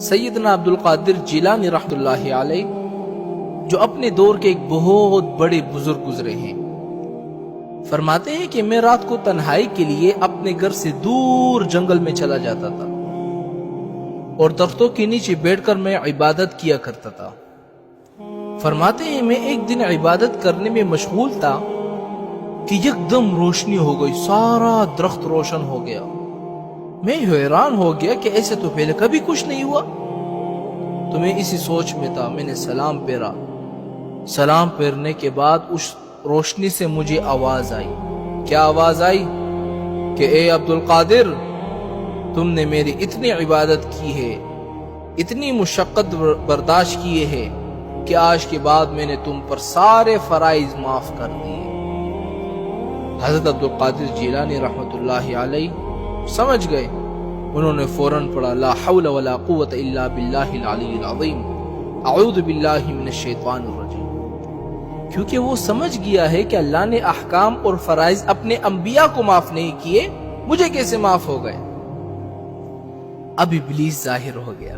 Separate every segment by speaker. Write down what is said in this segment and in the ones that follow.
Speaker 1: سیدنا عبد القادر جیلانی رحمۃ اللہ علیہ جو اپنے دور کے ایک بہت بڑے بزرگ گزرے ہیں، فرماتے ہیں کہ میں رات کو تنہائی کے لیے اپنے گھر سے دور جنگل میں چلا جاتا تھا اور درختوں کے نیچے بیٹھ کر میں عبادت کیا کرتا تھا۔ فرماتے ہیں میں ایک دن عبادت کرنے میں مشغول تھا کہ یکدم روشنی ہو گئی، سارا درخت روشن ہو گیا۔ میں حیران ہو گیا کہ ایسے تو پہلے کبھی کچھ نہیں ہوا۔ تو میں اسی سوچ میں تھا، میں نے سلام پھیرا۔ سلام پھیرنے کے بعد اس روشنی سے مجھے آواز آئی۔ کیا آواز آئی؟ کہ اے عبد القادر، تم نے میری اتنی عبادت کی ہے، اتنی مشقت برداشت کیے ہے کہ آج کے بعد میں نے تم پر سارے فرائض معاف کر دیے۔ حضرت عبد القادر جیلانی رحمۃ اللہ علیہ سمجھ گئے، انہوں نے فوراً پڑھا لا حول ولا قوت الا باللہ العلی العظیم، اعوذ باللہ من الشیطان الرجیم۔ کیونکہ وہ سمجھ گیا ہے کہ اللہ نے احکام اور فرائض اپنے انبیاء کو معاف نہیں کیے، مجھے کیسے معاف ہو گئے؟ اب ابلیس ظاہر ہو گیا۔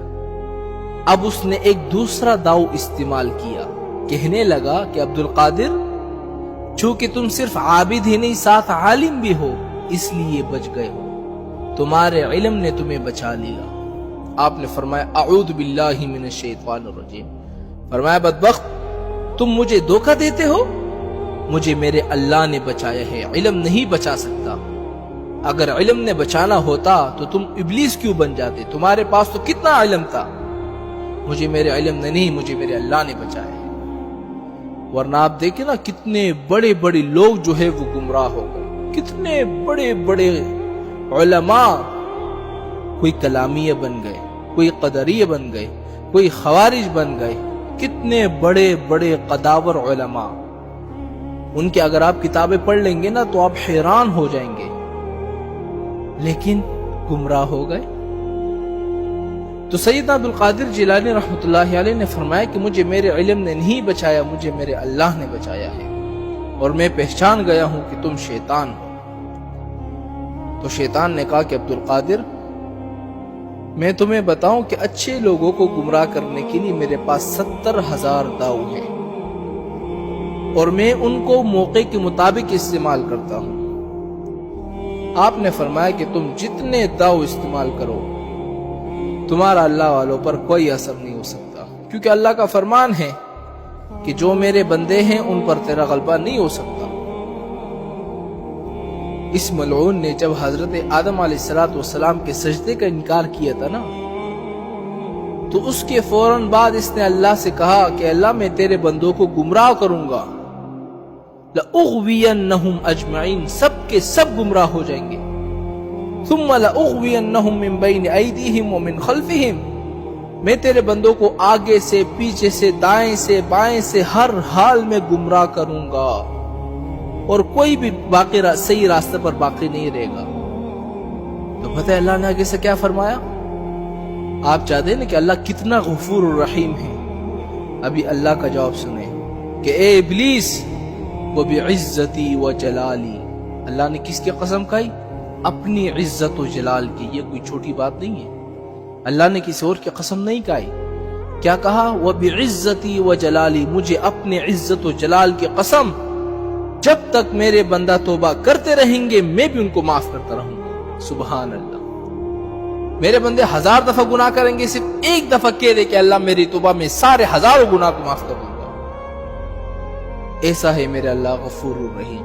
Speaker 1: اب اس نے ایک دوسرا داؤ استعمال کیا، کہنے لگا کہ عبد القادر، چونکہ تم صرف عابد ہی نہیں ساتھ عالم بھی ہو، اس لیے بچ گئے ہو، تمہارے علم نے تمہیں بچا لیا۔ آپ نے فرمایا اعوذ باللہ من الشیطان الرجیم۔ فرمایا بدبخت، تم مجھے دھوکہ دیتے ہو، مجھے میرے اللہ نے بچایا ہے، علم نہیں بچا سکتا۔ اگر علم نے بچانا ہوتا تو تم ابلیس کیوں بن جاتے؟ تمہارے پاس تو کتنا علم تھا۔ مجھے میرے علم نے نہیں، مجھے میرے اللہ نے بچایا ہے۔ ورنہ آپ دیکھیں نا، کتنے بڑے بڑے لوگ جو ہے وہ گمراہ ہو گئے، کتنے بڑے بڑے علماء، کوئی کلامیہ بن گئے، کوئی قدریہ بن گئے، کوئی خوارج بن گئے، کتنے بڑے بڑے قداور علماء، ان کے اگر آپ کتابیں پڑھ لیں گے نا تو آپ حیران ہو جائیں گے، لیکن گمراہ ہو گئے۔ تو سیدنا عبد القادر جیلانی رحمۃ اللہ علیہ نے فرمایا کہ مجھے میرے علم نے نہیں بچایا، مجھے میرے اللہ نے بچایا ہے، اور میں پہچان گیا ہوں کہ تم شیطان ہو۔ تو شیطان نے کہا کہ عبد القادر، میں تمہیں بتاؤں کہ اچھے لوگوں کو گمراہ کرنے کے لیے میرے پاس 70,000 داؤ ہیں، اور میں ان کو موقع کے مطابق استعمال کرتا ہوں۔ آپ نے فرمایا کہ تم جتنے داؤ استعمال کرو، تمہارا اللہ والوں پر کوئی اثر نہیں ہو سکتا، کیونکہ اللہ کا فرمان ہے کہ جو میرے بندے ہیں ان پر تیرا غلبہ نہیں ہو سکتا۔ اس ملعون نے جب حضرت آدم علیہ السلام کے سجدے کا انکار کیا تھا نا، تو اس کے فوراً بعد اس نے اللہ سے کہا کہ اللہ، میں تیرے بندوں کو گمراہ کروں گا، لَأُغْوِيَنَّهُمْ أَجْمَعِينَ، سب کے سب گمراہ ہو جائیں گے، ثُمَّ لَأُغْوِيَنَّهُمْ مِنْ بَيْنِ أَيْدِيهِمْ وَمِنْ خَلْفِهِمْ، میں تیرے بندوں کو آگے سے، پیچھے سے، دائیں سے، بائیں سے، ہر حال میں گمراہ کروں گا، اور کوئی بھی صحیح راستے پر باقی نہیں رہے گا۔ تو پتہ ہے اللہ نے آگے سے کیا فرمایا؟ آپ چاہتے ہیں کہ اللہ کتنا غفور الرحیم ہے۔ ابھی اللہ کا جواب سنیں کہ اے ابلیس، وَبِعِزَّتِي وَجَلَالِي، اللہ نے کس کی قسم کھائی؟ اپنی عزت و جلال کی۔ یہ کوئی چھوٹی بات نہیں ہے، اللہ نے کسی اور کی قسم نہیں کھائی۔ کیا کہا؟ وَبِعِزَّتِي وَجَلَالِي، مجھے اپنے عزت و جلال کی قسم، جب تک میرے بندہ توبہ کرتے رہیں گے میں بھی ان کو معاف کرتا رہوں گا۔ سبحان اللہ، میرے بندے 1000 دفعہ گناہ کریں گے، صرف ایک دفعہ کہہ دے کہ اللہ میری توبہ میں سارے 1000 گناہ کو معاف کر دوں گا۔ ایسا ہے میرے اللہ غفور الرحیم۔